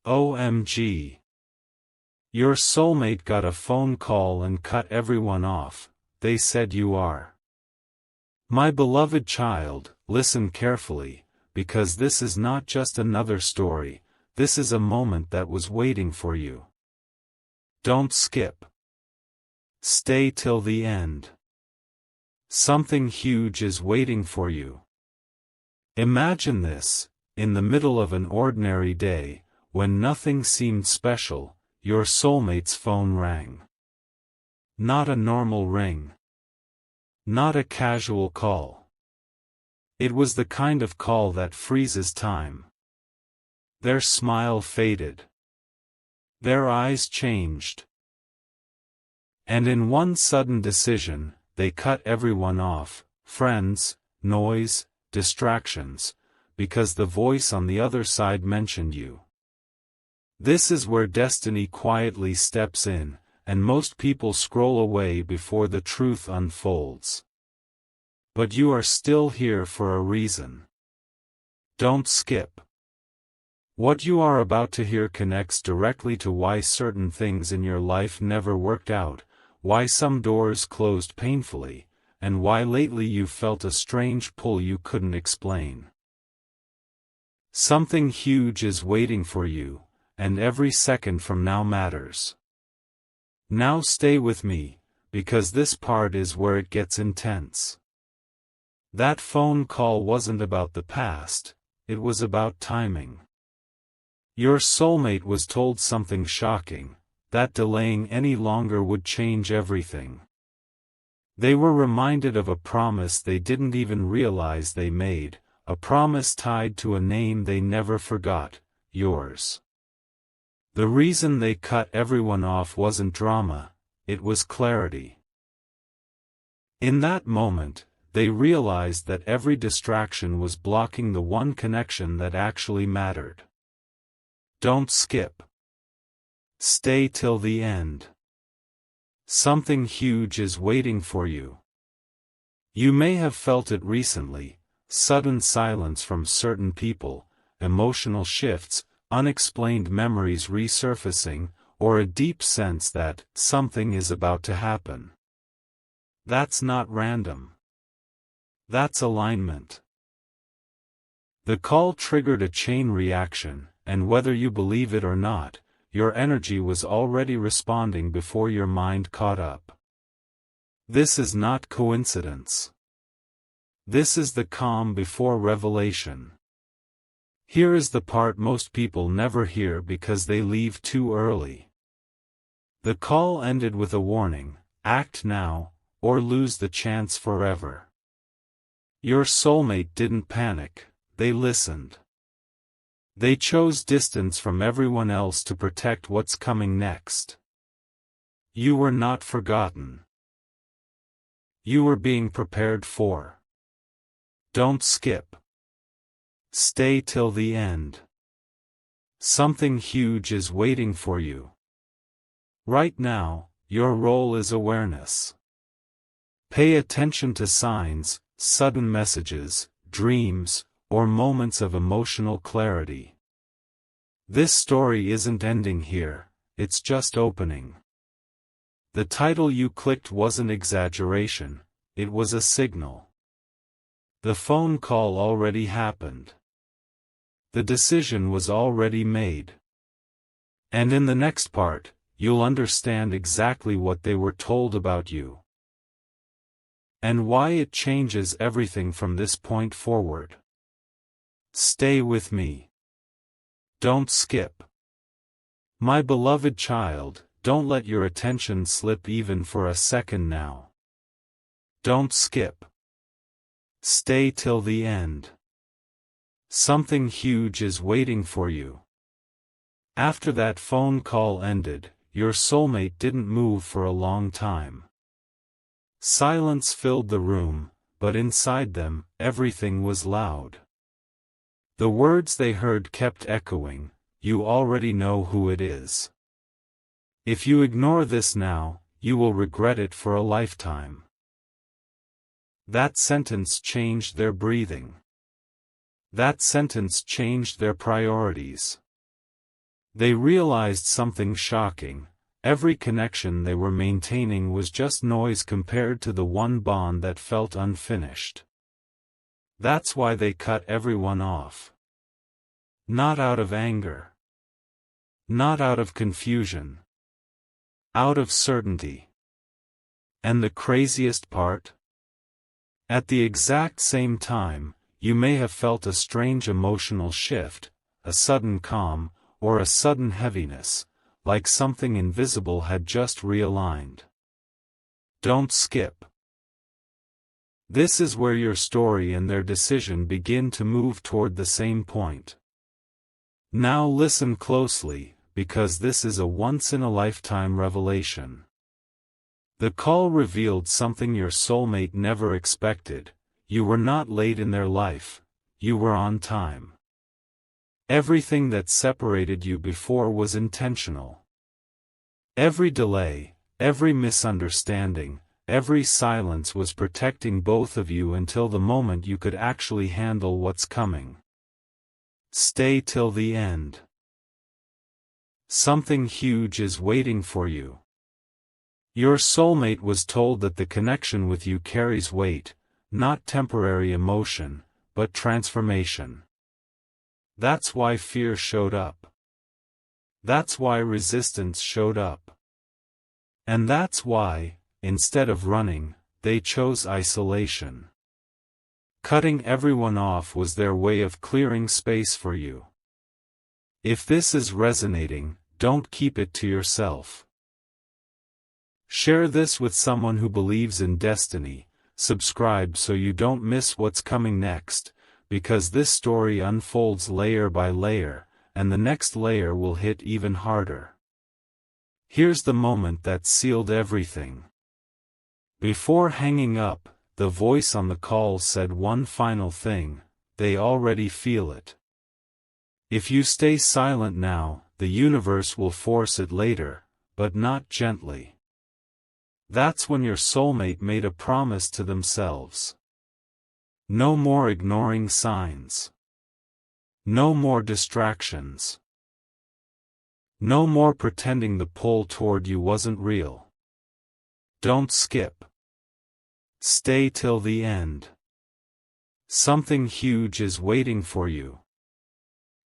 OMG. Your soulmate got a phone call and cut everyone off. They said you are. My beloved child, listen carefully, because this is not just another story, this is a moment that was waiting for you. Don't skip. Stay till the end. Something huge is waiting for you. Imagine this, in the middle of an ordinary day, when nothing seemed special, your soulmate's phone rang. Not a normal ring. Not a casual call. It was the kind of call that freezes time. Their smile faded. Their eyes changed. And in one sudden decision, they cut everyone off, friends, noise, distractions, because the voice on the other side mentioned you. This is where destiny quietly steps in, and most people scroll away before the truth unfolds. But you are still here for a reason. Don't skip. What you are about to hear connects directly to why certain things in your life never worked out, why some doors closed painfully, and why lately you felt a strange pull you couldn't explain. Something huge is waiting for you, and every second from now matters. Now stay with me, because this part is where it gets intense. That phone call wasn't about the past, it was about timing. Your soulmate was told something shocking, that delaying any longer would change everything. They were reminded of a promise they didn't even realize they made, a promise tied to a name they never forgot, yours. The reason they cut everyone off wasn't drama, it was clarity. In that moment, they realized that every distraction was blocking the one connection that actually mattered. Don't skip. Stay till the end. Something huge is waiting for you. You may have felt it recently, sudden silence from certain people, emotional shifts, unexplained memories resurfacing, or a deep sense that something is about to happen. That's not random. That's alignment. The call triggered a chain reaction, and whether you believe it or not, your energy was already responding before your mind caught up. This is not coincidence. This is the calm before revelation. Here is the part most people never hear because they leave too early. The call ended with a warning: act now, or lose the chance forever. Your soulmate didn't panic, they listened. They chose distance from everyone else to protect what's coming next. You were not forgotten. You were being prepared for. Don't skip. Stay till the end. Something huge is waiting for you. Right now, your role is awareness. Pay attention to signs, sudden messages, dreams, or moments of emotional clarity. This story isn't ending here, it's just opening. The title you clicked wasn't exaggeration, it was a signal. The phone call already happened. The decision was already made. And in the next part, you'll understand exactly what they were told about you. And why it changes everything from this point forward. Stay with me. Don't skip. My beloved child, don't let your attention slip even for a second now. Don't skip. Stay till the end. Something huge is waiting for you. After that phone call ended, your soulmate didn't move for a long time. Silence filled the room, but inside them, everything was loud. The words they heard kept echoing, "You already know who it is. If you ignore this now, you will regret it for a lifetime." That sentence changed their breathing. That sentence changed their priorities. They realized something shocking: every connection they were maintaining was just noise compared to the one bond that felt unfinished. That's why they cut everyone off. Not out of anger. Not out of confusion. Out of certainty. And the craziest part? At the exact same time, you may have felt a strange emotional shift, a sudden calm, or a sudden heaviness, like something invisible had just realigned. Don't skip. This is where your story and their decision begin to move toward the same point. Now listen closely, because this is a once-in-a-lifetime revelation. The call revealed something your soulmate never expected: you were not late in their life, you were on time. Everything that separated you before was intentional. Every delay, every misunderstanding, every silence was protecting both of you until the moment you could actually handle what's coming. Stay till the end. Something huge is waiting for you. Your soulmate was told that the connection with you carries weight, not temporary emotion, but transformation. That's why fear showed up. That's why resistance showed up. And that's why, instead of running, they chose isolation. Cutting everyone off was their way of clearing space for you. If this is resonating, don't keep it to yourself. Share this with someone who believes in destiny. Subscribe so you don't miss what's coming next, because this story unfolds layer by layer, and the next layer will hit even harder. Here's the moment that sealed everything. Before hanging up, the voice on the call said one final thing: they already feel it. If you stay silent now, the universe will force it later, but not gently. That's when your soulmate made a promise to themselves. No more ignoring signs. No more distractions. No more pretending the pull toward you wasn't real. Don't skip. Stay till the end. Something huge is waiting for you.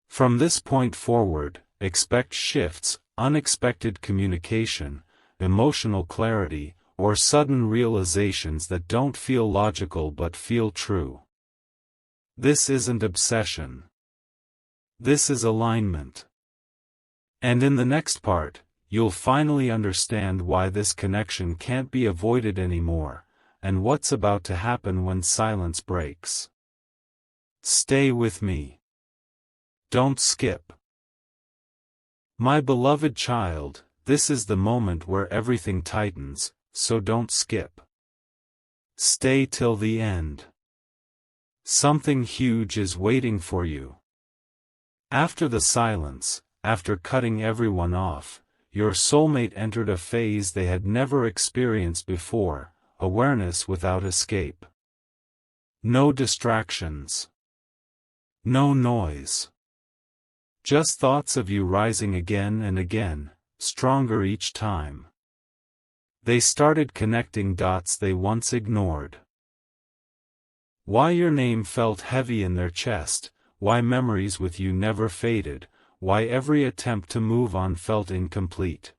From this point forward, expect shifts, unexpected communication, emotional clarity, or sudden realizations that don't feel logical but feel true. This isn't obsession. This is alignment. And in the next part, you'll finally understand why this connection can't be avoided anymore, and what's about to happen when silence breaks. Stay with me. Don't skip. My beloved child, this is the moment where everything tightens, so don't skip. Stay till the end. Something huge is waiting for you. After the silence, after cutting everyone off, your soulmate entered a phase they had never experienced before: awareness without escape. No distractions. No noise. Just thoughts of you rising again and again, stronger each time. They started connecting dots they once ignored. Why your name felt heavy in their chest, why memories with you never faded, why every attempt to move on felt incomplete.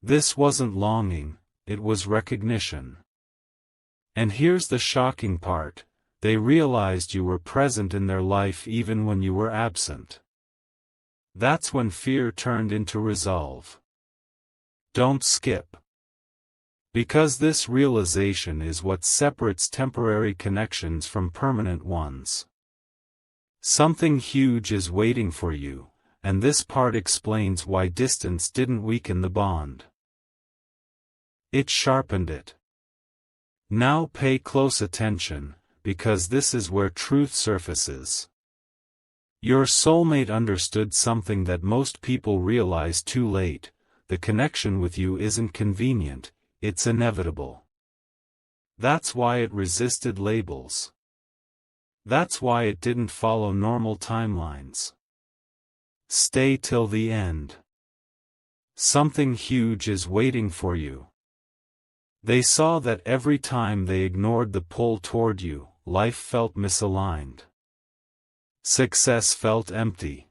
This wasn't longing, it was recognition. And here's the shocking part: they realized you were present in their life even when you were absent. That's when fear turned into resolve. Don't skip. Because this realization is what separates temporary connections from permanent ones. Something huge is waiting for you, and this part explains why distance didn't weaken the bond. It sharpened it. Now pay close attention, because this is where truth surfaces. Your soulmate understood something that most people realize too late: the connection with you isn't convenient, it's inevitable. That's why it resisted labels. That's why it didn't follow normal timelines. Stay till the end. Something huge is waiting for you. They saw that every time they ignored the pull toward you, life felt misaligned. Success felt empty.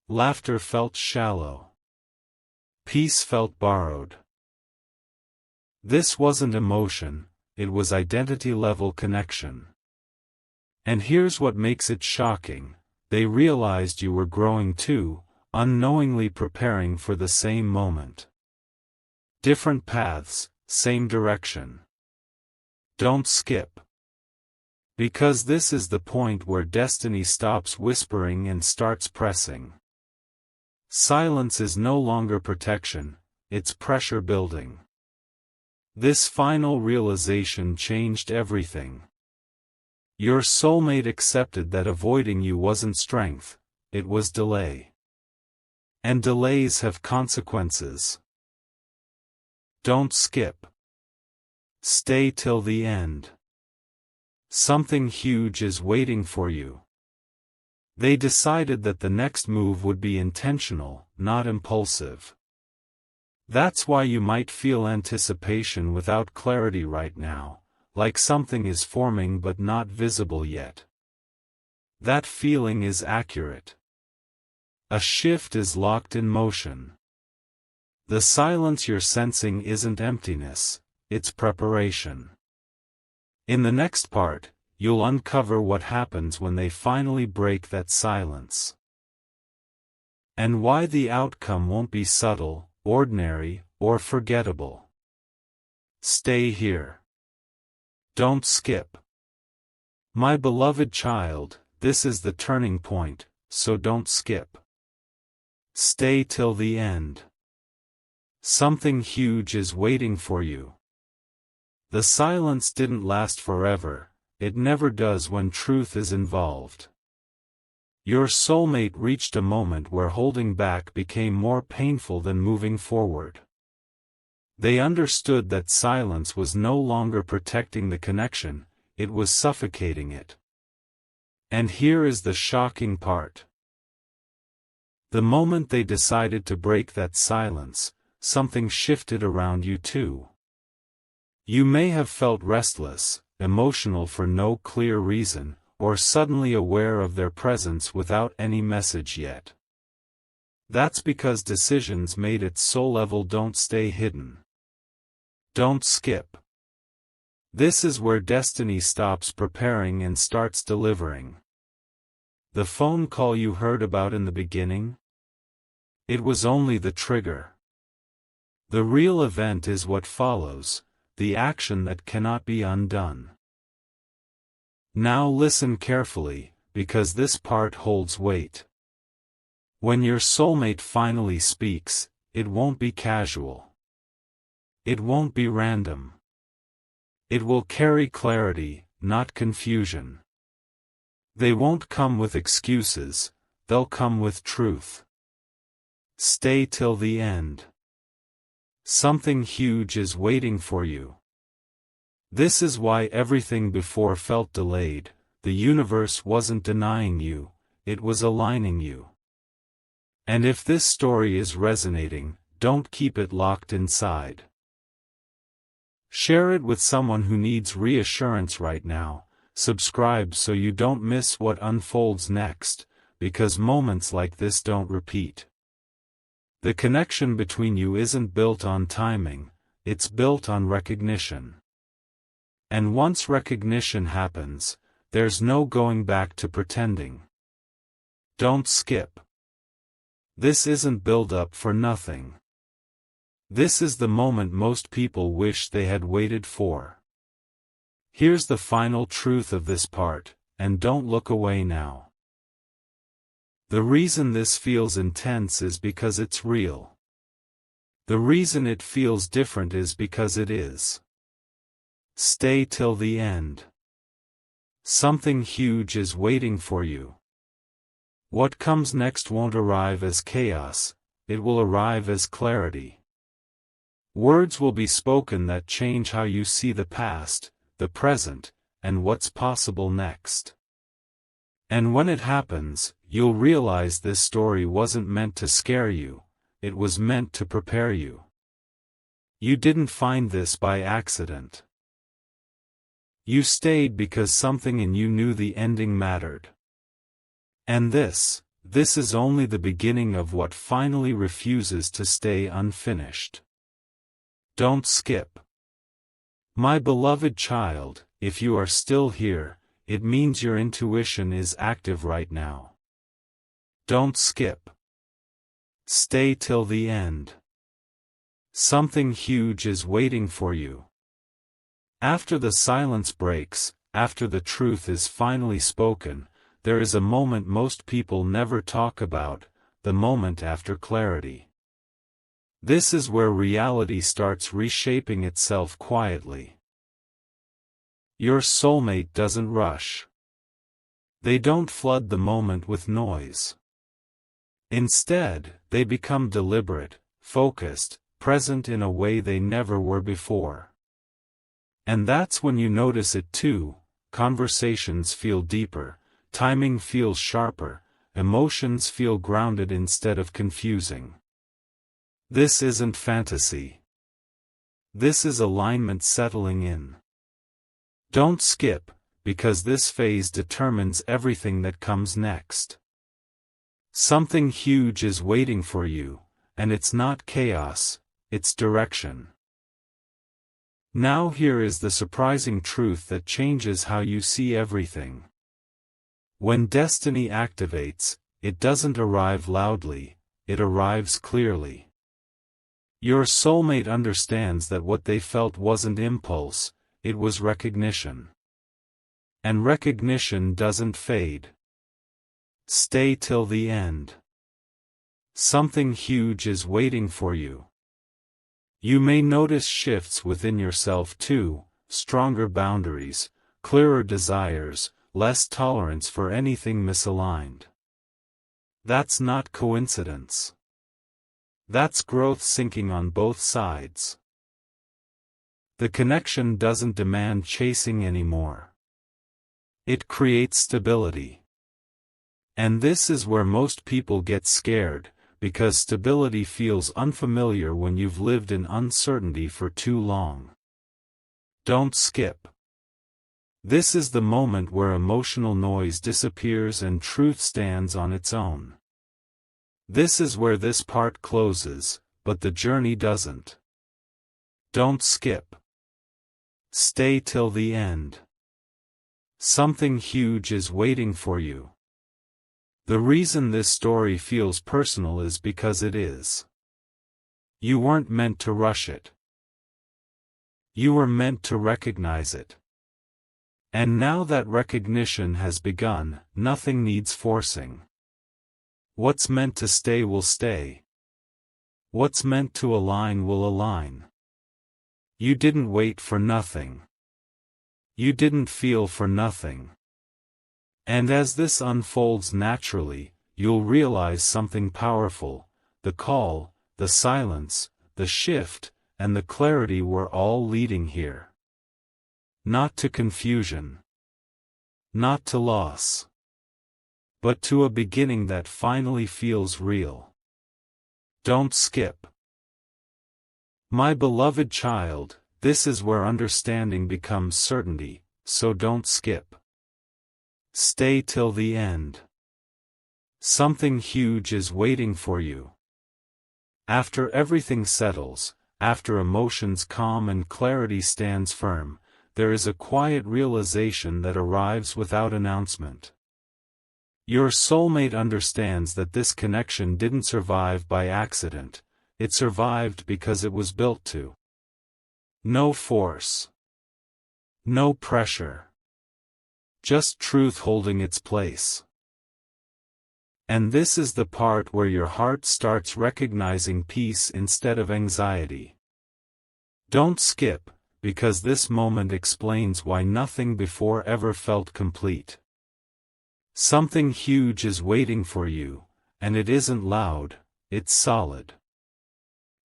Laughter felt shallow. Peace felt borrowed. This wasn't emotion, it was identity-level connection. And here's what makes it shocking: they realized you were growing too, unknowingly preparing for the same moment. Different paths, same direction. Don't skip. Because this is the point where destiny stops whispering and starts pressing. Silence is no longer protection, it's pressure building. This final realization changed everything. Your soulmate accepted that avoiding you wasn't strength, it was delay. And delays have consequences. Don't skip. Stay till the end. Something huge is waiting for you. They decided that the next move would be intentional, not impulsive. That's why you might feel anticipation without clarity right now, like something is forming but not visible yet. That feeling is accurate. A shift is locked in motion. The silence you're sensing isn't emptiness, it's preparation. In the next part, you'll uncover what happens when they finally break that silence. And why the outcome won't be subtle, ordinary, or forgettable. Stay here. Don't skip. My beloved child, this is the turning point, so don't skip. Stay till the end. Something huge is waiting for you. The silence didn't last forever, it never does when truth is involved. Your soulmate reached a moment where holding back became more painful than moving forward. They understood that silence was no longer protecting the connection, it was suffocating it. And here is the shocking part. The moment they decided to break that silence, something shifted around you too. You may have felt restless, emotional for no clear reason, or suddenly aware of their presence without any message yet. That's because decisions made at soul level don't stay hidden. Don't skip. This is where destiny stops preparing and starts delivering. The phone call you heard about in the beginning? It was only the trigger. The real event is what follows, the action that cannot be undone. Now listen carefully, because this part holds weight. When your soulmate finally speaks, it won't be casual. It won't be random. It will carry clarity, not confusion. They won't come with excuses, they'll come with truth. Stay till the end. Something huge is waiting for you. This is why everything before felt delayed. The universe wasn't denying you, it was aligning you. And if this story is resonating, don't keep it locked inside. Share it with someone who needs reassurance right now. Subscribe so you don't miss what unfolds next, because moments like this don't repeat. The connection between you isn't built on timing, it's built on recognition. And once recognition happens, there's no going back to pretending. Don't skip. This isn't build-up for nothing. This is the moment most people wish they had waited for. Here's the final truth of this part, and don't look away now. The reason this feels intense is because it's real. The reason it feels different is because it is. Stay till the end. Something huge is waiting for you. What comes next won't arrive as chaos, it will arrive as clarity. Words will be spoken that change how you see the past, the present, and what's possible next. And when it happens, you'll realize this story wasn't meant to scare you, it was meant to prepare you. You didn't find this by accident. You stayed because something in you knew the ending mattered. And this is only the beginning of what finally refuses to stay unfinished. Don't skip. My beloved child, if you are still here, it means your intuition is active right now. Don't skip. Stay till the end. Something huge is waiting for you. After the silence breaks, after the truth is finally spoken, there is a moment most people never talk about, the moment after clarity. This is where reality starts reshaping itself quietly. Your soulmate doesn't rush. They don't flood the moment with noise. Instead, they become deliberate, focused, present in a way they never were before. And that's when you notice it too. Conversations feel deeper, timing feels sharper, emotions feel grounded instead of confusing. This isn't fantasy. This is alignment settling in. Don't skip, because this phase determines everything that comes next. Something huge is waiting for you, and it's not chaos, it's direction. Now here is the surprising truth that changes how you see everything. When destiny activates, it doesn't arrive loudly, it arrives clearly. Your soulmate understands that what they felt wasn't impulse, it was recognition. And recognition doesn't fade. Stay till the end. Something huge is waiting for you. You may notice shifts within yourself too, stronger boundaries, clearer desires, less tolerance for anything misaligned. That's not coincidence. That's growth sinking on both sides. The connection doesn't demand chasing anymore. It creates stability. And this is where most people get scared, because stability feels unfamiliar when you've lived in uncertainty for too long. Don't skip. This is the moment where emotional noise disappears and truth stands on its own. This is where this part closes, but the journey doesn't. Don't skip. Stay till the end. Something huge is waiting for you. The reason this story feels personal is because it is. You weren't meant to rush it. You were meant to recognize it. And now that recognition has begun, nothing needs forcing. What's meant to stay will stay. What's meant to align will align. You didn't wait for nothing. You didn't feel for nothing. And as this unfolds naturally, you'll realize something powerful. The call, the silence, the shift, and the clarity were all leading here. Not to confusion. Not to loss. But to a beginning that finally feels real. Don't skip. My beloved child, this is where understanding becomes certainty, so don't skip. Stay till the end. Something huge is waiting for you. After everything settles, after emotions calm and clarity stands firm, there is a quiet realization that arrives without announcement. Your soulmate understands that this connection didn't survive by accident, it survived because it was built to. No force. No pressure. Just truth holding its place. And this is the part where your heart starts recognizing peace instead of anxiety. Don't skip, because this moment explains why nothing before ever felt complete. Something huge is waiting for you, and it isn't loud, it's solid.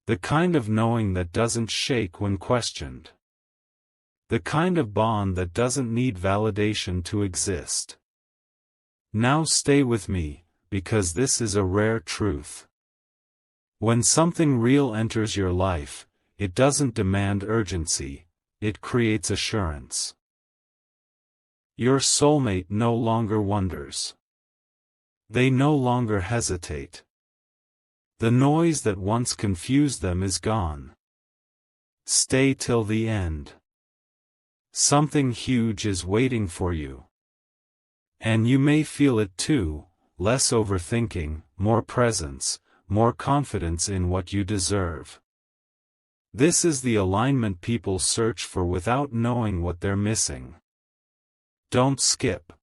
The kind of knowing that doesn't shake when questioned. The kind of bond that doesn't need validation to exist. Now stay with me, because this is a rare truth. When something real enters your life, it doesn't demand urgency, it creates assurance. Your soulmate no longer wonders. They no longer hesitate. The noise that once confused them is gone. Stay till the end. Something huge is waiting for you. And you may feel it too, less overthinking, more presence, more confidence in what you deserve. This is the alignment people search for without knowing what they're missing. Don't skip.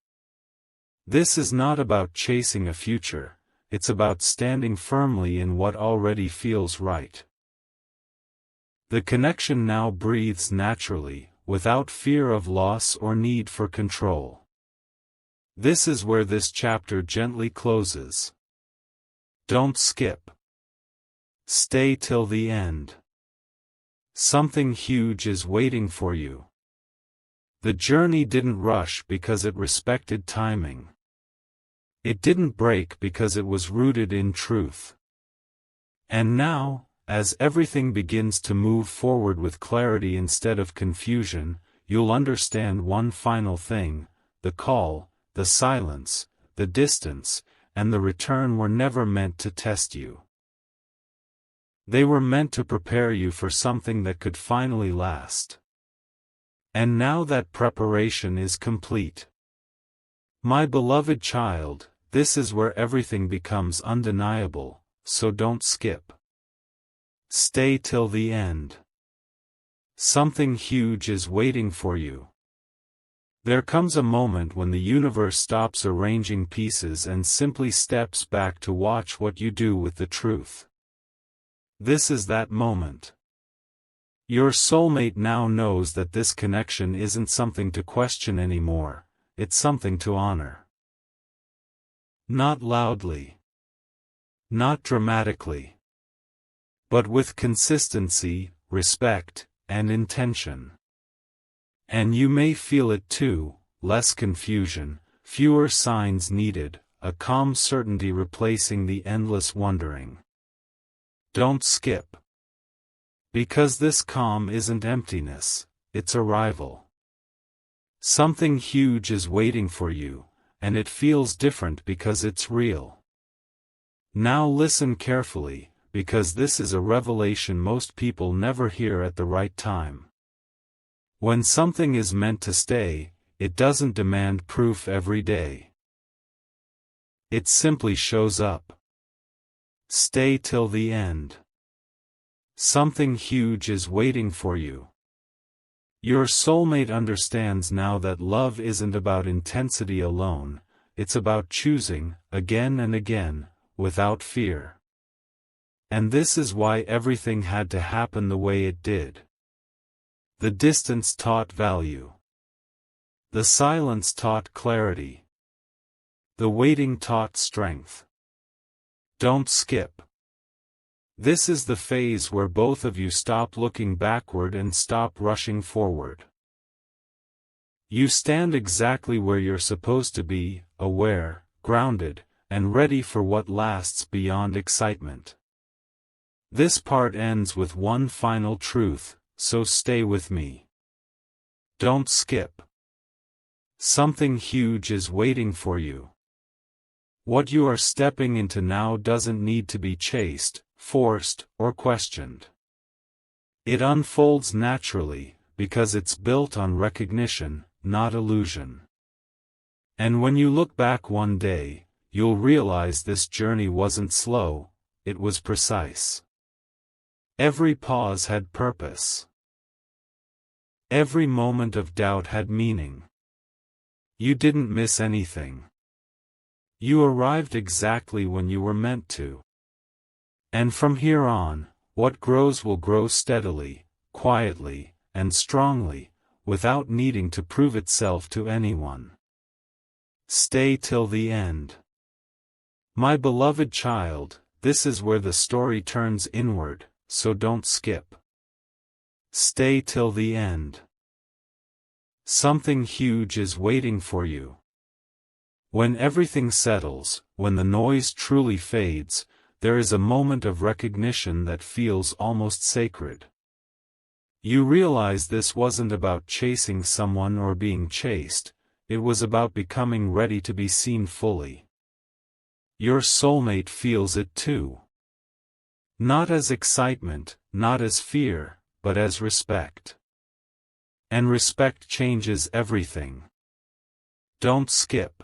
This is not about chasing a future, it's about standing firmly in what already feels right. The connection now breathes naturally, without fear of loss or need for control. This is where this chapter gently closes. Don't skip. Stay till the end. Something huge is waiting for you. The journey didn't rush because it respected timing. It didn't break because it was rooted in truth. And now, as everything begins to move forward with clarity instead of confusion, you'll understand one final thing: the call, the silence, the distance, and the return were never meant to test you. They were meant to prepare you for something that could finally last. And now that preparation is complete. My beloved child, this is where everything becomes undeniable, so don't skip. Stay till the end. Something huge is waiting for you. There comes a moment when the universe stops arranging pieces and simply steps back to watch what you do with the truth. This is that moment. Your soulmate now knows that this connection isn't something to question anymore, it's something to honor. Not loudly. Not dramatically. But with consistency, respect, and intention. And you may feel it too: less confusion, fewer signs needed, a calm certainty replacing the endless wondering. Don't skip. Because this calm isn't emptiness, it's arrival. Something huge is waiting for you, and it feels different because it's real. Now listen carefully, because this is a revelation most people never hear at the right time. When something is meant to stay, it doesn't demand proof every day. It simply shows up. Stay till the end. Something huge is waiting for you. Your soulmate understands now that love isn't about intensity alone, it's about choosing, again and again, without fear. And this is why everything had to happen the way it did. The distance taught value. The silence taught clarity. The waiting taught strength. Don't skip. This is the phase where both of you stop looking backward and stop rushing forward. You stand exactly where you're supposed to be, aware, grounded, and ready for what lasts beyond excitement. This part ends with one final truth, so stay with me. Don't skip. Something huge is waiting for you. What you are stepping into now doesn't need to be chased, forced, or questioned. It unfolds naturally, because it's built on recognition, not illusion. And when you look back one day, you'll realize this journey wasn't slow, it was precise. Every pause had purpose. Every moment of doubt had meaning. You didn't miss anything. You arrived exactly when you were meant to. And from here on, what grows will grow steadily, quietly, and strongly, without needing to prove itself to anyone. Stay till the end. My beloved child, this is where the story turns inward, so don't skip. Stay till the end. Something huge is waiting for you. When everything settles, when the noise truly fades, there is a moment of recognition that feels almost sacred. You realize this wasn't about chasing someone or being chased, it was about becoming ready to be seen fully. Your soulmate feels it too. Not as excitement, not as fear, but as respect. And respect changes everything. Don't skip.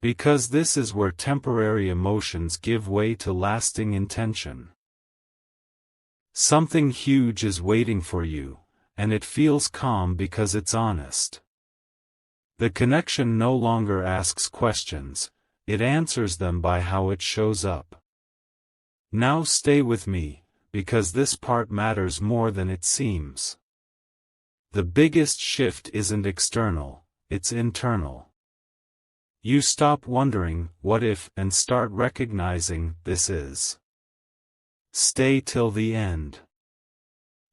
Because this is where temporary emotions give way to lasting intention. Something huge is waiting for you, and it feels calm because it's honest. The connection no longer asks questions, it answers them by how it shows up. Now stay with me, because this part matters more than it seems. The biggest shift isn't external, it's internal. You stop wondering, what if, and start recognizing, this is. Stay till the end.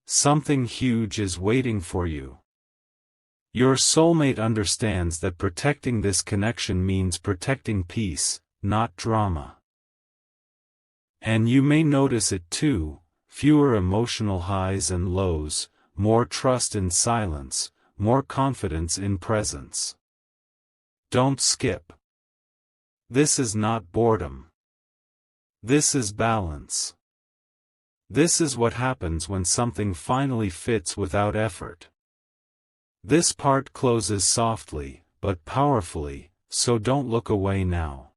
Something huge is waiting for you. Your soulmate understands that protecting this connection means protecting peace, not drama. And you may notice it too, fewer emotional highs and lows, more trust in silence, more confidence in presence. Don't skip. This is not boredom. This is balance. This is what happens when something finally fits without effort. This part closes softly, but powerfully, so don't look away now.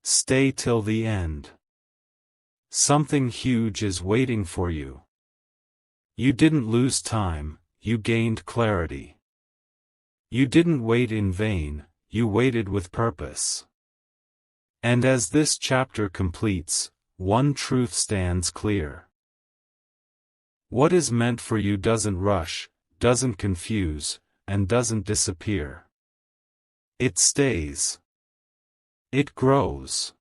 Stay till the end. Something huge is waiting for you. You didn't lose time, you gained clarity. You didn't wait in vain, you waited with purpose. And as this chapter completes, one truth stands clear. What is meant for you doesn't rush, doesn't confuse, and doesn't disappear. It stays. It grows.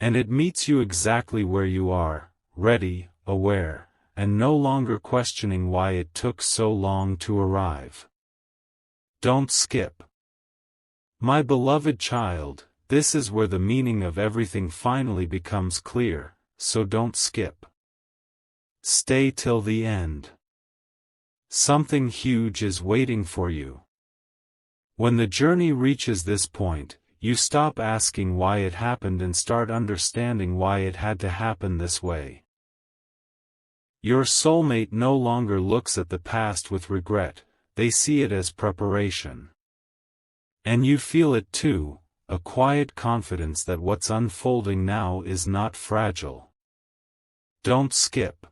And it meets you exactly where you are, ready, aware, and no longer questioning why it took so long to arrive. Don't skip. My beloved child, this is where the meaning of everything finally becomes clear, so don't skip. Stay till the end. Something huge is waiting for you. When the journey reaches this point, you stop asking why it happened and start understanding why it had to happen this way. Your soulmate no longer looks at the past with regret, they see it as preparation. And you feel it too, a quiet confidence that what's unfolding now is not fragile. Don't skip.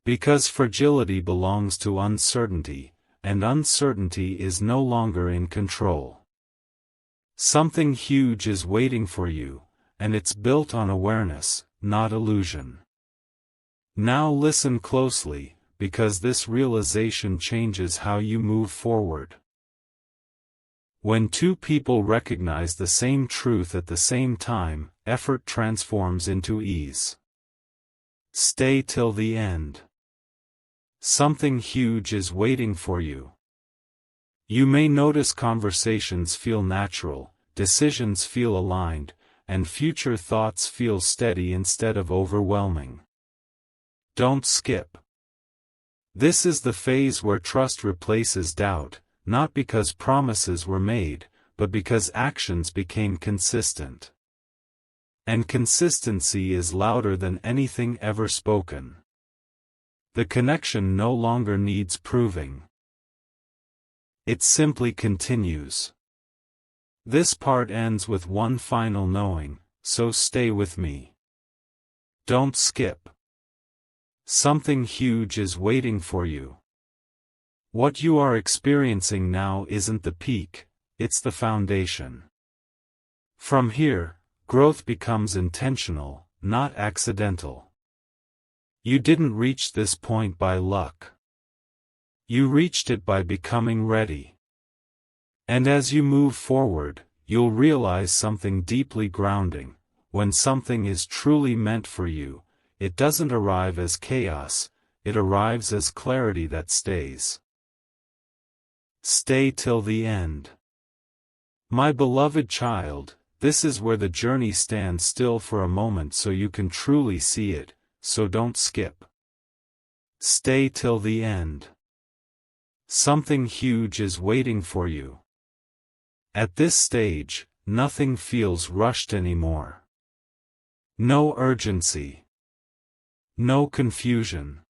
Because fragility belongs to uncertainty, and uncertainty is no longer in control. Something huge is waiting for you, and it's built on awareness, not illusion. Now listen closely, because this realization changes how you move forward. When two people recognize the same truth at the same time, effort transforms into ease. Stay till the end. Something huge is waiting for you. You may notice conversations feel natural, decisions feel aligned, and future thoughts feel steady instead of overwhelming. Don't skip. This is the phase where trust replaces doubt, not because promises were made, but because actions became consistent. And consistency is louder than anything ever spoken. The connection no longer needs proving. It simply continues. This part ends with one final knowing, so stay with me. Don't skip. Something huge is waiting for you. What you are experiencing now isn't the peak, it's the foundation. From here, growth becomes intentional, not accidental. You didn't reach this point by luck. You reached it by becoming ready. And as you move forward, you'll realize something deeply grounding. When something is truly meant for you, it doesn't arrive as chaos, it arrives as clarity that stays. Stay till the end. My beloved child, this is where the journey stands still for a moment so you can truly see it, so don't skip. Stay till the end. Something huge is waiting for you. At this stage, nothing feels rushed anymore. No urgency. No confusion.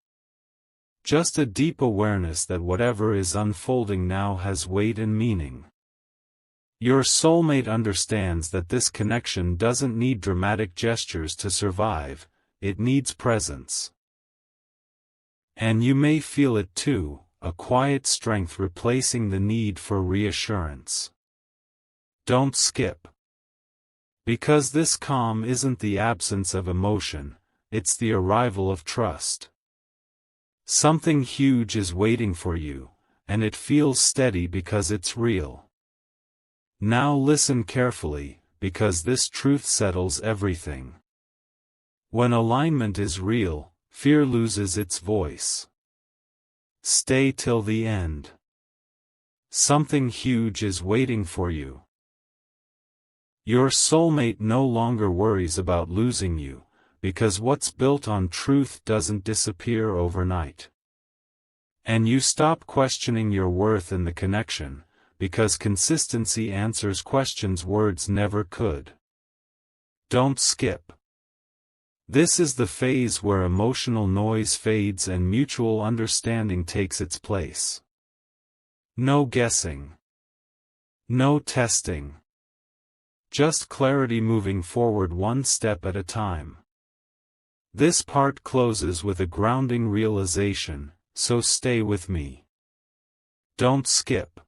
Just a deep awareness that whatever is unfolding now has weight and meaning. Your soulmate understands that this connection doesn't need dramatic gestures to survive, it needs presence. And you may feel it too, a quiet strength replacing the need for reassurance. Don't skip. Because this calm isn't the absence of emotion, it's the arrival of trust. Something huge is waiting for you, and it feels steady because it's real. Now listen carefully, because this truth settles everything. When alignment is real, fear loses its voice. Stay till the end. Something huge is waiting for you. Your soulmate no longer worries about losing you, because what's built on truth doesn't disappear overnight. And you stop questioning your worth in the connection, because consistency answers questions words never could. Don't skip. This is the phase where emotional noise fades and mutual understanding takes its place. No guessing. No testing. Just clarity moving forward one step at a time. This part closes with a grounding realization, so stay with me. Don't skip.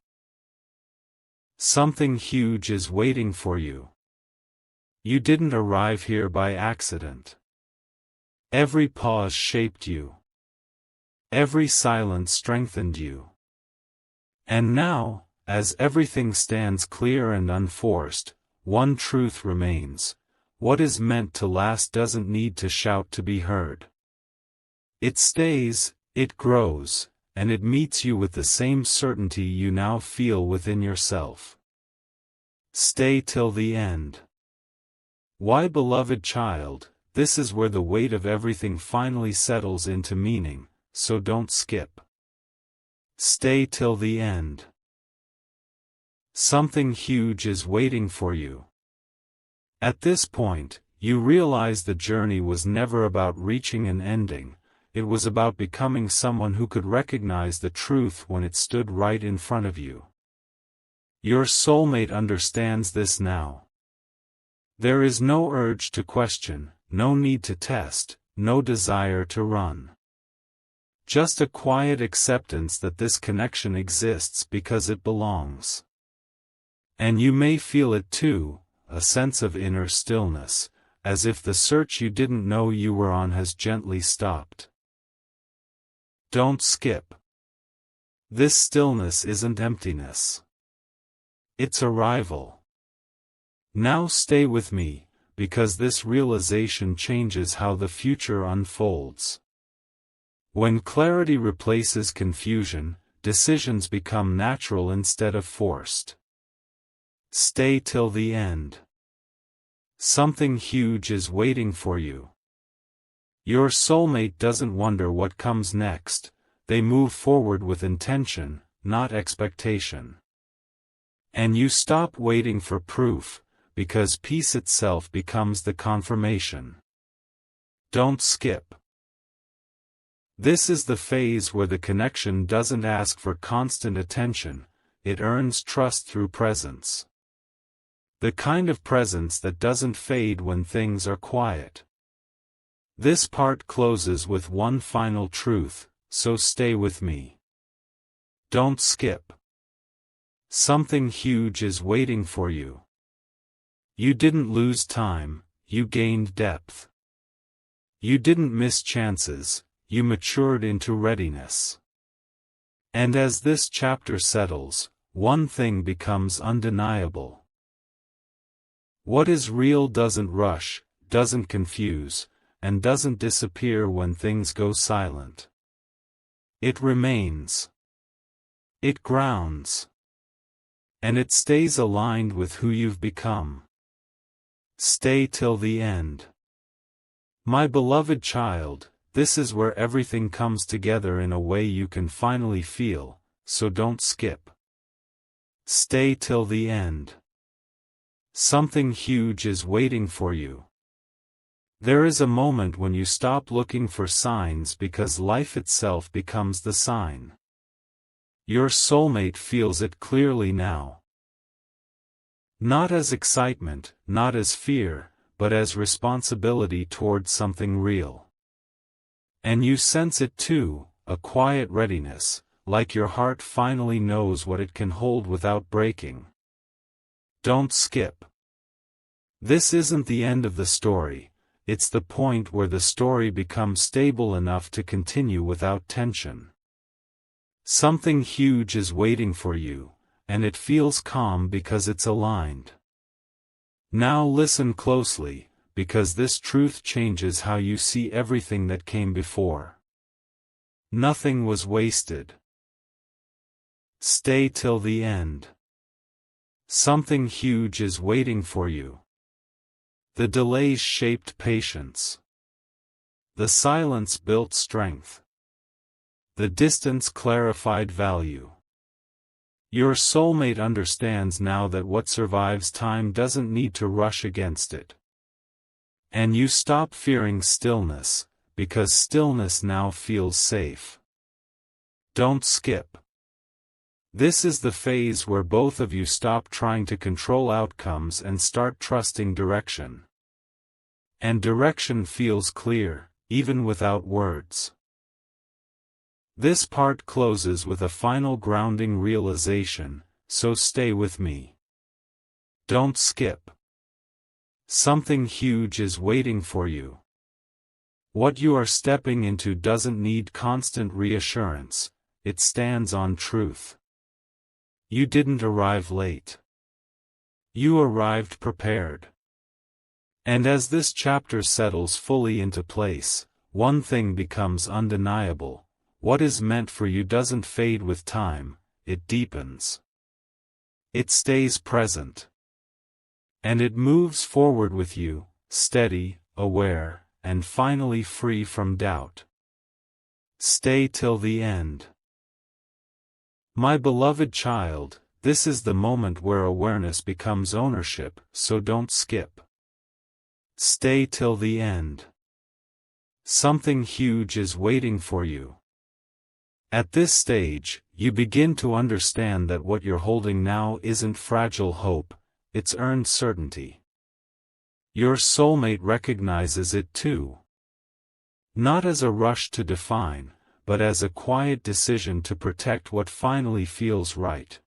Something huge is waiting for you. You didn't arrive here by accident. Every pause shaped you. Every silence strengthened you. And now, as everything stands clear and unforced, one truth remains: what is meant to last doesn't need to shout to be heard. It stays, it grows, and it meets you with the same certainty you now feel within yourself. Stay till the end. Why, beloved child, this is where the weight of everything finally settles into meaning, so don't skip. Stay till the end. Something huge is waiting for you. At this point, you realize the journey was never about reaching an ending, it was about becoming someone who could recognize the truth when it stood right in front of you. Your soulmate understands this now. There is no urge to question, no need to test, no desire to run. Just a quiet acceptance that this connection exists because it belongs. And you may feel it too, a sense of inner stillness, as if the search you didn't know you were on has gently stopped. Don't skip. This stillness isn't emptiness. It's arrival. Now stay with me, because this realization changes how the future unfolds. When clarity replaces confusion, decisions become natural instead of forced. Stay till the end. Something huge is waiting for you. Your soulmate doesn't wonder what comes next, they move forward with intention, not expectation. And you stop waiting for proof, because peace itself becomes the confirmation. Don't skip. This is the phase where the connection doesn't ask for constant attention, it earns trust through presence. The kind of presence that doesn't fade when things are quiet. This part closes with one final truth, so stay with me. Don't skip. Something huge is waiting for you. You didn't lose time, you gained depth. You didn't miss chances, you matured into readiness. And as this chapter settles, one thing becomes undeniable. What is real doesn't rush, doesn't confuse, and doesn't disappear when things go silent. It remains. It grounds. And it stays aligned with who you've become. Stay till the end. My beloved child, this is where everything comes together in a way you can finally feel, so don't skip. Stay till the end. Something huge is waiting for you. There is a moment when you stop looking for signs because life itself becomes the sign. Your soulmate feels it clearly now. Not as excitement, not as fear, but as responsibility towards something real. And you sense it too, a quiet readiness, like your heart finally knows what it can hold without breaking. Don't skip. This isn't the end of the story, it's the point where the story becomes stable enough to continue without tension. Something huge is waiting for you, and it feels calm because it's aligned. Now listen closely, because this truth changes how you see everything that came before. Nothing was wasted. Stay till the end. Something huge is waiting for you. The delays shaped patience. The silence built strength. The distance clarified value. Your soulmate understands now that what survives time doesn't need to rush against it. And you stop fearing stillness, because stillness now feels safe. Don't skip. This is the phase where both of you stop trying to control outcomes and start trusting direction. And direction feels clear, even without words. This part closes with a final grounding realization, so stay with me. Don't skip. Something huge is waiting for you. What you are stepping into doesn't need constant reassurance, it stands on truth. You didn't arrive late. You arrived prepared. And as this chapter settles fully into place, one thing becomes undeniable. What is meant for you doesn't fade with time, it deepens. It stays present. And it moves forward with you, steady, aware, and finally free from doubt. Stay till the end. My beloved child, this is the moment where awareness becomes ownership, so don't skip. Stay till the end. Something huge is waiting for you. At this stage, you begin to understand that what you're holding now isn't fragile hope, it's earned certainty. Your soulmate recognizes it too. Not as a rush to define, but as a quiet decision to protect what finally feels right.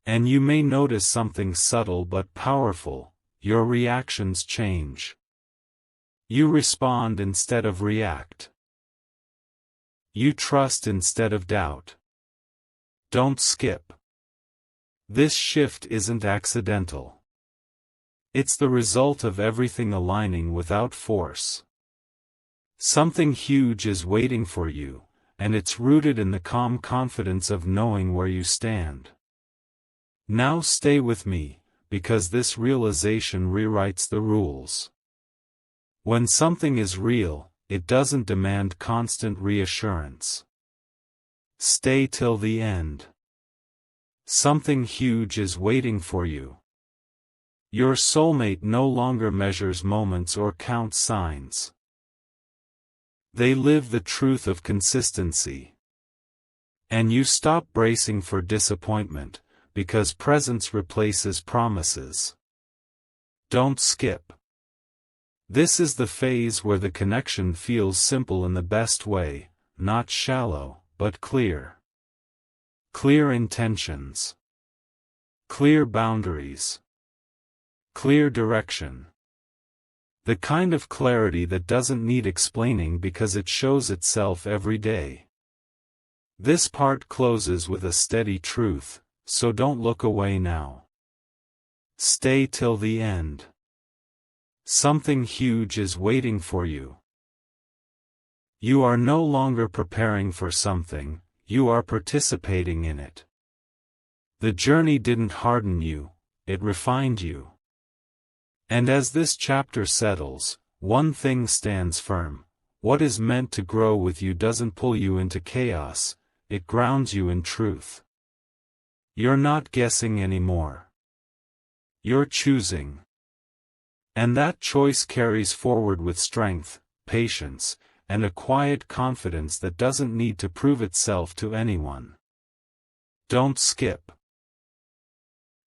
And you may notice something subtle but powerful. Your reactions change. You respond instead of react. You trust instead of doubt. Don't skip. This shift isn't accidental. It's the result of everything aligning without force. Something huge is waiting for you, and it's rooted in the calm confidence of knowing where you stand. Now stay with me, because this realization rewrites the rules. When something is real, it doesn't demand constant reassurance. Stay till the end. Something huge is waiting for you. Your soulmate no longer measures moments or counts signs. They live the truth of consistency. And you stop bracing for disappointment, because presence replaces promises. Don't skip. This is the phase where the connection feels simple in the best way, not shallow, but clear. Clear intentions. Clear boundaries. Clear direction. The kind of clarity that doesn't need explaining because it shows itself every day. This part closes with a steady truth, so don't look away now. Stay till the end. Something huge is waiting for you. You are no longer preparing for something, you are participating in it. The journey didn't harden you, it refined you. And as this chapter settles, one thing stands firm. What is meant to grow with you doesn't pull you into chaos, it grounds you in truth. You're not guessing anymore. You're choosing. And that choice carries forward with strength, patience, and a quiet confidence that doesn't need to prove itself to anyone. Don't skip.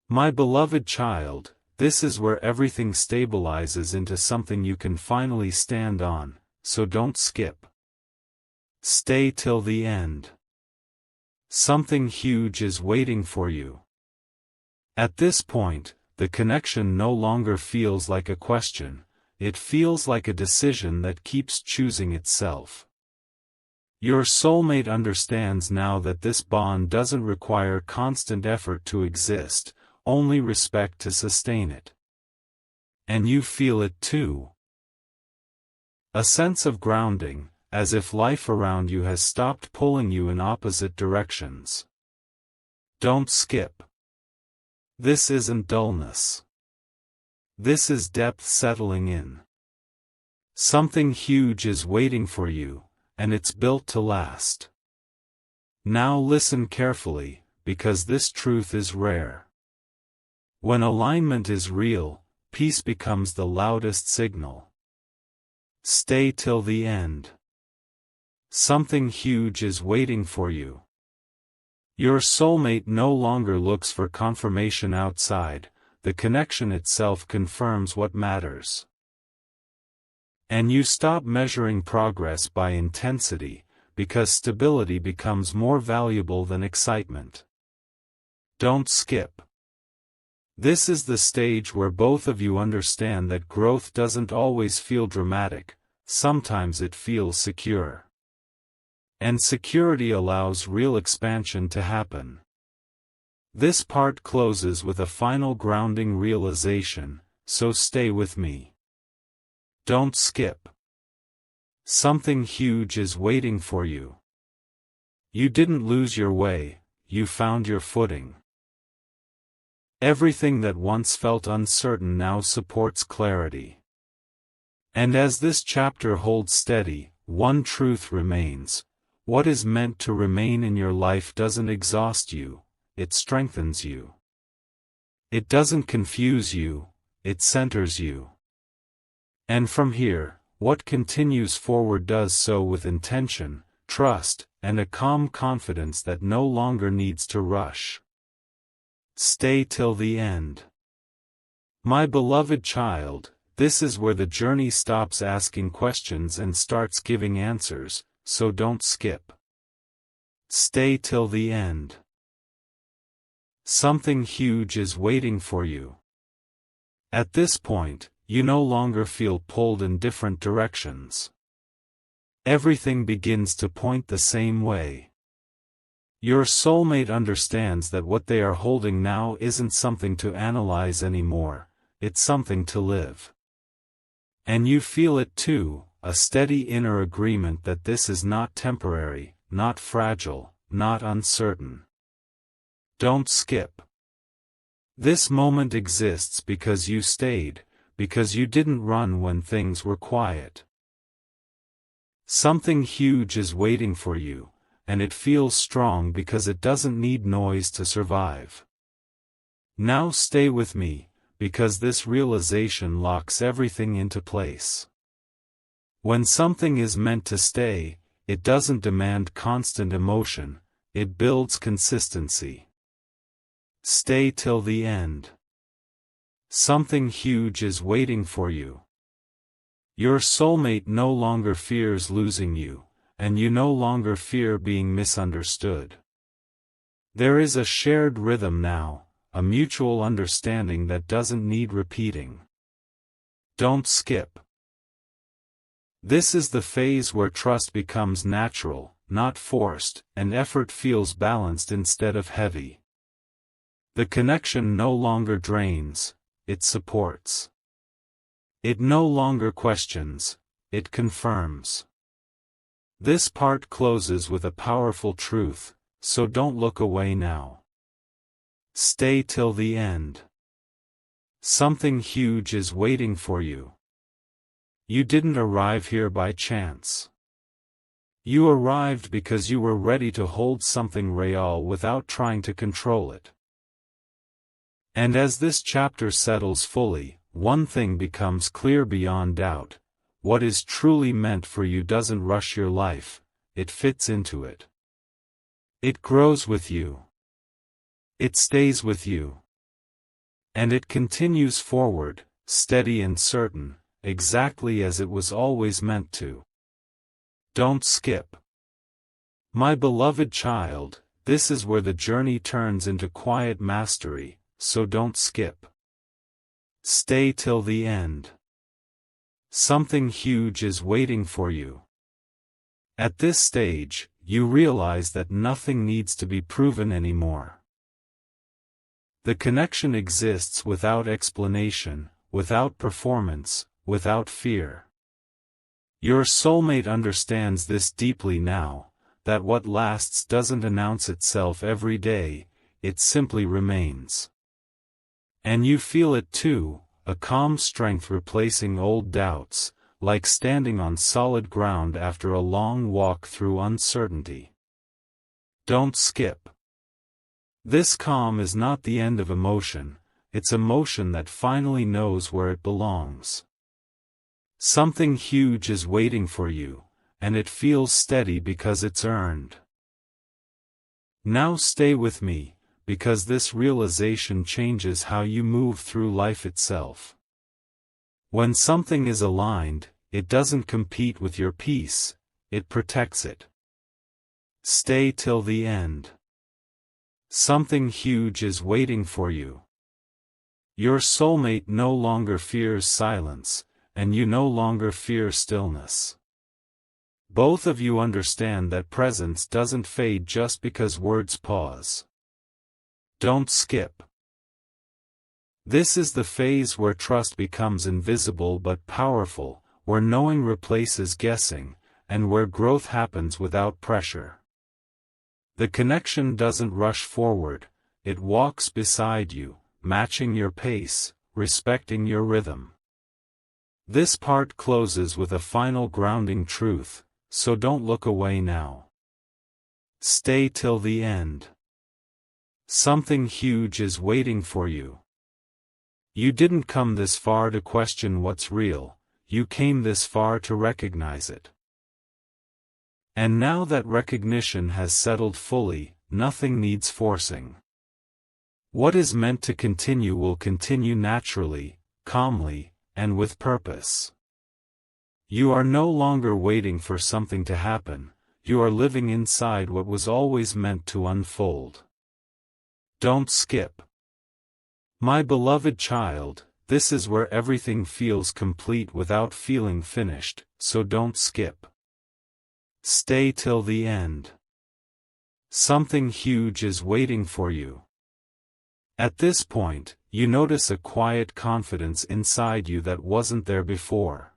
My beloved child, this is where everything stabilizes into something you can finally stand on, so don't skip. Stay till the end. Something huge is waiting for you. At this point, the connection no longer feels like a question, it feels like a decision that keeps choosing itself. Your soulmate understands now that this bond doesn't require constant effort to exist, only respect to sustain it. And you feel it too. A sense of grounding, as if life around you has stopped pulling you in opposite directions. Don't skip. This isn't dullness. This is depth settling in. Something huge is waiting for you, and it's built to last. Now listen carefully, because this truth is rare. When alignment is real, peace becomes the loudest signal. Stay till the end. Something huge is waiting for you. Your soulmate no longer looks for confirmation outside, the connection itself confirms what matters. And you stop measuring progress by intensity, because stability becomes more valuable than excitement. Don't skip. This is the stage where both of you understand that growth doesn't always feel dramatic, sometimes it feels secure. And security allows real expansion to happen. This part closes with a final grounding realization, so stay with me. Don't skip. Something huge is waiting for you. You didn't lose your way, you found your footing. Everything that once felt uncertain now supports clarity. And as this chapter holds steady, one truth remains. What is meant to remain in your life doesn't exhaust you, it strengthens you. It doesn't confuse you, it centers you. And from here, what continues forward does so with intention, trust, and a calm confidence that no longer needs to rush. Stay till the end. My beloved child, this is where the journey stops asking questions and starts giving answers. So don't skip. Stay till the end. Something huge is waiting for you. At this point, you no longer feel pulled in different directions. Everything begins to point the same way. Your soulmate understands that what they are holding now isn't something to analyze anymore, it's something to live. And you feel it too. A steady inner agreement that this is not temporary, not fragile, not uncertain. Don't skip. This moment exists because you stayed, because you didn't run when things were quiet. Something huge is waiting for you, and it feels strong because it doesn't need noise to survive. Now stay with me, because this realization locks everything into place. When something is meant to stay, it doesn't demand constant emotion, it builds consistency. Stay till the end. Something huge is waiting for you. Your soulmate no longer fears losing you, and you no longer fear being misunderstood. There is a shared rhythm now, a mutual understanding that doesn't need repeating. Don't skip. This is the phase where trust becomes natural, not forced, and effort feels balanced instead of heavy. The connection no longer drains, it supports. It no longer questions, it confirms. This part closes with a powerful truth, so don't look away now. Stay till the end. Something huge is waiting for you. You didn't arrive here by chance. You arrived because you were ready to hold something real without trying to control it. And as this chapter settles fully, one thing becomes clear beyond doubt: what is truly meant for you doesn't rush your life, it fits into it. It grows with you. It stays with you. And it continues forward, steady and certain, exactly as it was always meant to. Don't skip. My beloved child, this is where the journey turns into quiet mastery, so don't skip. Stay till the end. Something huge is waiting for you. At this stage, you realize that nothing needs to be proven anymore. The connection exists without explanation, without performance, without fear. Your soulmate understands this deeply now, that what lasts doesn't announce itself every day, it simply remains. And you feel it too, a calm strength replacing old doubts, like standing on solid ground after a long walk through uncertainty. Don't skip. This calm is not the end of emotion, it's emotion that finally knows where it belongs. Something huge is waiting for you, and it feels steady because it's earned. Now stay with me, because this realization changes how you move through life itself. When something is aligned, it doesn't compete with your peace, it protects it. Stay till the end. Something huge is waiting for you. Your soulmate no longer fears silence, and you no longer fear stillness. Both of you understand that presence doesn't fade just because words pause. Don't skip. This is the phase where trust becomes invisible but powerful, where knowing replaces guessing, and where growth happens without pressure. The connection doesn't rush forward, it walks beside you, matching your pace, respecting your rhythm. This part closes with a final grounding truth, so don't look away now. Stay till the end. Something huge is waiting for you. You didn't come this far to question what's real, you came this far to recognize it. And now that recognition has settled fully, nothing needs forcing. What is meant to continue will continue naturally, calmly, and with purpose. You are no longer waiting for something to happen, you are living inside what was always meant to unfold. Don't skip. My beloved child, this is where everything feels complete without feeling finished, so don't skip. Stay till the end. Something huge is waiting for you. At this point, you notice a quiet confidence inside you that wasn't there before.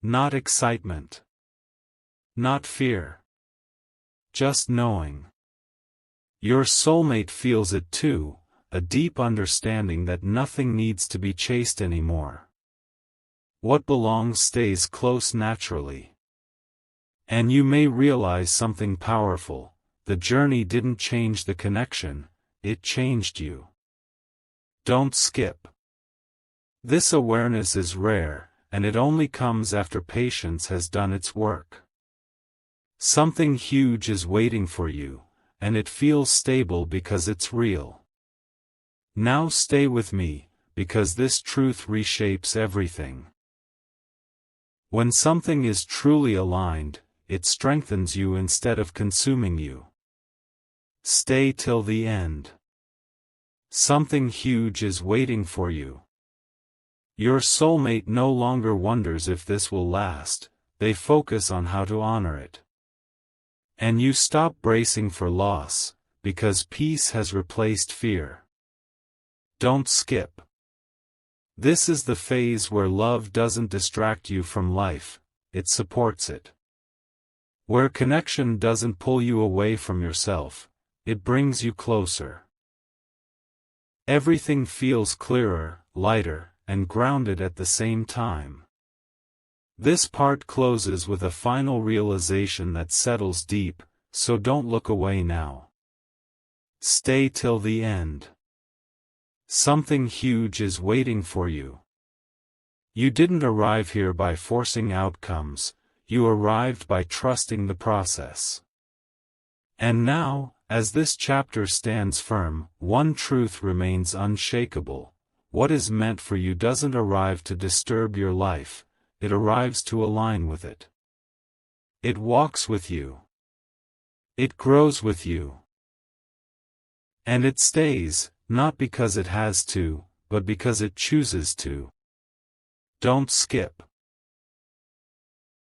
Not excitement. Not fear. Just knowing. Your soulmate feels it too, a deep understanding that nothing needs to be chased anymore. What belongs stays close naturally. And you may realize something powerful: the journey didn't change the connection, it changed you. Don't skip. This awareness is rare, and it only comes after patience has done its work. Something huge is waiting for you, and it feels stable because it's real. Now stay with me, because this truth reshapes everything. When something is truly aligned, it strengthens you instead of consuming you. Stay till the end. Something huge is waiting for you. Your soulmate no longer wonders if this will last, they focus on how to honor it. And you stop bracing for loss, because peace has replaced fear. Don't skip. This is the phase where love doesn't distract you from life, it supports it. Where connection doesn't pull you away from yourself, it brings you closer. Everything feels clearer, lighter, and grounded at the same time. This part closes with a final realization that settles deep, so don't look away now. Stay till the end. Something huge is waiting for you. You didn't arrive here by forcing outcomes, you arrived by trusting the process. And now, as this chapter stands firm, one truth remains unshakable: what is meant for you doesn't arrive to disturb your life, it arrives to align with it. It walks with you. It grows with you. And it stays, not because it has to, but because it chooses to. Don't skip.